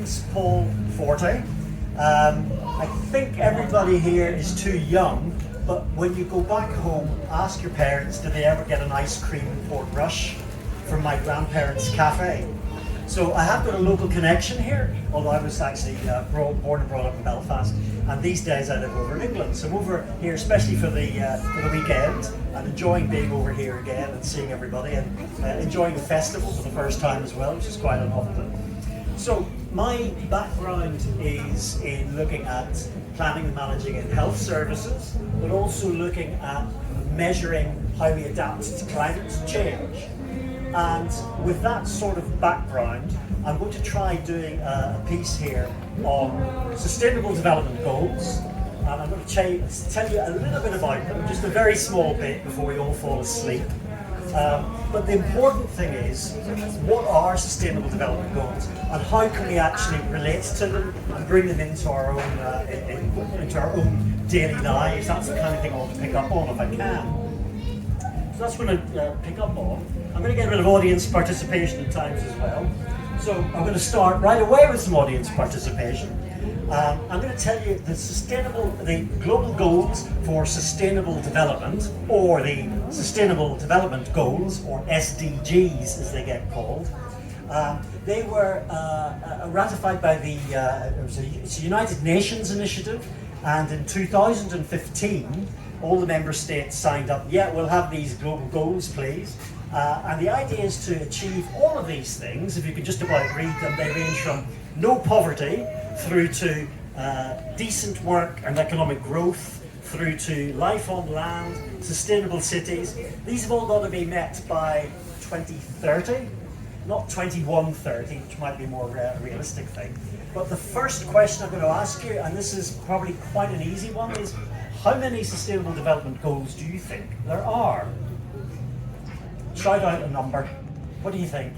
name's Paul Forte. I think everybody here is too young, but when you go back home, ask your parents, did they ever get an ice cream in Port Rush from my grandparents' cafe? So I have got a local connection here, although I was actually born and brought up in Belfast, and these days I live over in England. So I'm over here especially for the weekend, and enjoying being over here again and seeing everybody, and enjoying the festival for the first time as well, which is quite an novelty. So my background is in looking at planning and managing in health services, but also looking at measuring how we adapt to climate change. And with that sort of background, I'm going to try doing a piece here on sustainable development goals. And I'm going to tell you a little bit about them, just a very small bit before we all fall asleep. But the important thing is, what are sustainable development goals, and how can we actually relate to them and bring them into our own daily lives? That's the kind of thing I want to pick up on if I can. So that's what I'm going to pick up on. I'm going to get a bit of audience participation at times as well. So I'm going to start right away with some audience participation. I'm going to tell you the global goals for sustainable development, or the Sustainable Development Goals, or SDGs as they get called. They were ratified by it's a United Nations initiative, and in 2015 all the member states signed up, yeah, we'll have these global goals please. And the idea is to achieve all of these things. If you could just about read them, they range from no poverty through to decent work and economic growth, through to life on land, sustainable cities. These have all got to be met by 2030, not 2130, which might be a more realistic thing. But the first question I'm going to ask you, and this is probably quite an easy one, is how many sustainable development goals do you think there are? Shout out a number. What do you think?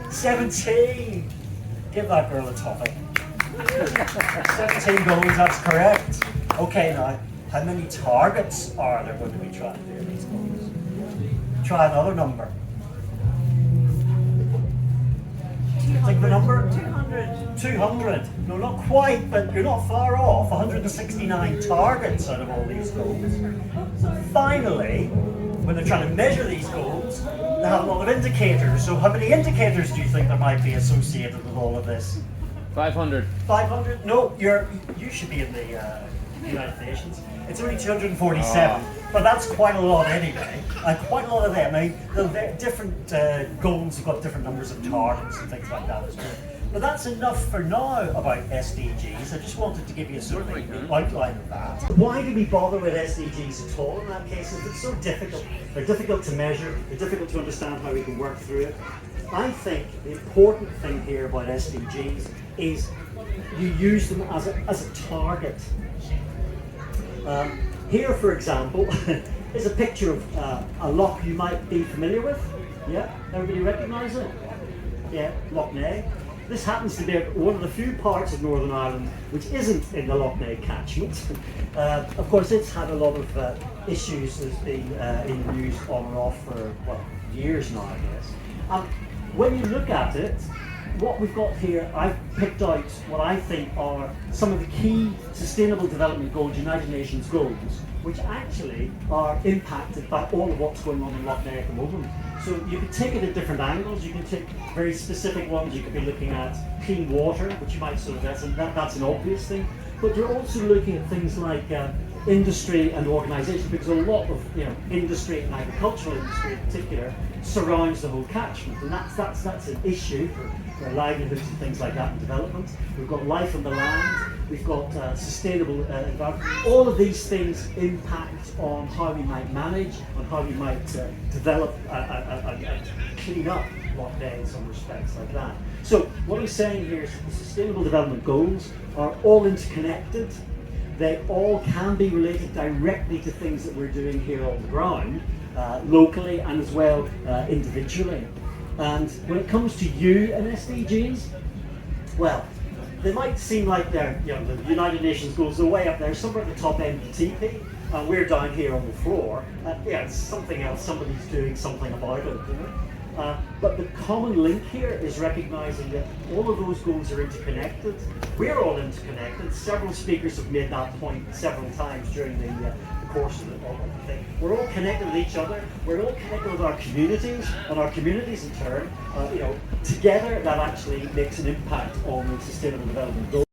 17! Give that girl a topic. 17 goals, that's correct. Okay, now, how many targets are there going to be trying to do these goals? Try another number. 200. Think of the number? 200. 200. No, not quite, but you're not far off. 169 targets out of all these goals. Finally, when they're trying to measure these goals, they have a lot of indicators. So how many indicators do you think there might be associated with all of this? 500. 500? No, you should be in the United Nations. It's only 247, but that's quite a lot anyway. And quite a lot of them. I mean, the different goals have got different numbers of targets and things like that as well. But that's enough for now about SDGs. I just wanted to give you a sort of outline of that. Why do we bother with SDGs at all in that case? If it's so difficult, they're difficult to measure, they're difficult to understand how we can work through it. I think the important thing here about SDGs is you use them as a target. Here, for example, is a picture of a loch you might be familiar with. Yeah, everybody recognise it? Yeah, Loch Ness. This happens to be one of the few parts of Northern Ireland which isn't in the Loch Ness catchment. Of course, it's had a lot of issues that's been in the news on and off for, well, years now, I guess. When you look at it, what we've got here, I've picked out what I think are some of the key Sustainable Development Goals, United Nations goals, which actually are impacted by all of what's going on in Loch Ness at the moment. So you could take it at different angles. You can take very specific ones. You could be looking at clean water, which you might sort of, that's an obvious thing. But you're also looking at things like industry and organisation, because a lot of industry and agricultural industry in particular surrounds the whole catchment, and that's an issue for livelihoods and things like that in development. We've got life on the land, we've got sustainable environment. All of these things impact on how we might manage, on how we might develop and clean up Loch Ness in some respects like that. So what I'm saying here is that the Sustainable Development Goals are all interconnected. They all can be related directly to things that we're doing here on the ground, locally and as well individually. And when it comes to you and SDGs, well, they might seem like they're, the United Nations goals are way up there, somewhere at the top end of the teepee, and we're down here on the floor. Yeah, it's something else, somebody's doing something about it. But the common link here is recognizing that all of those goals are interconnected. We're all interconnected. Several speakers have made that point several times during the course of the thing. We're all connected with each other. We're all connected with our communities, and our communities in turn, together that actually makes an impact on the sustainable development goals.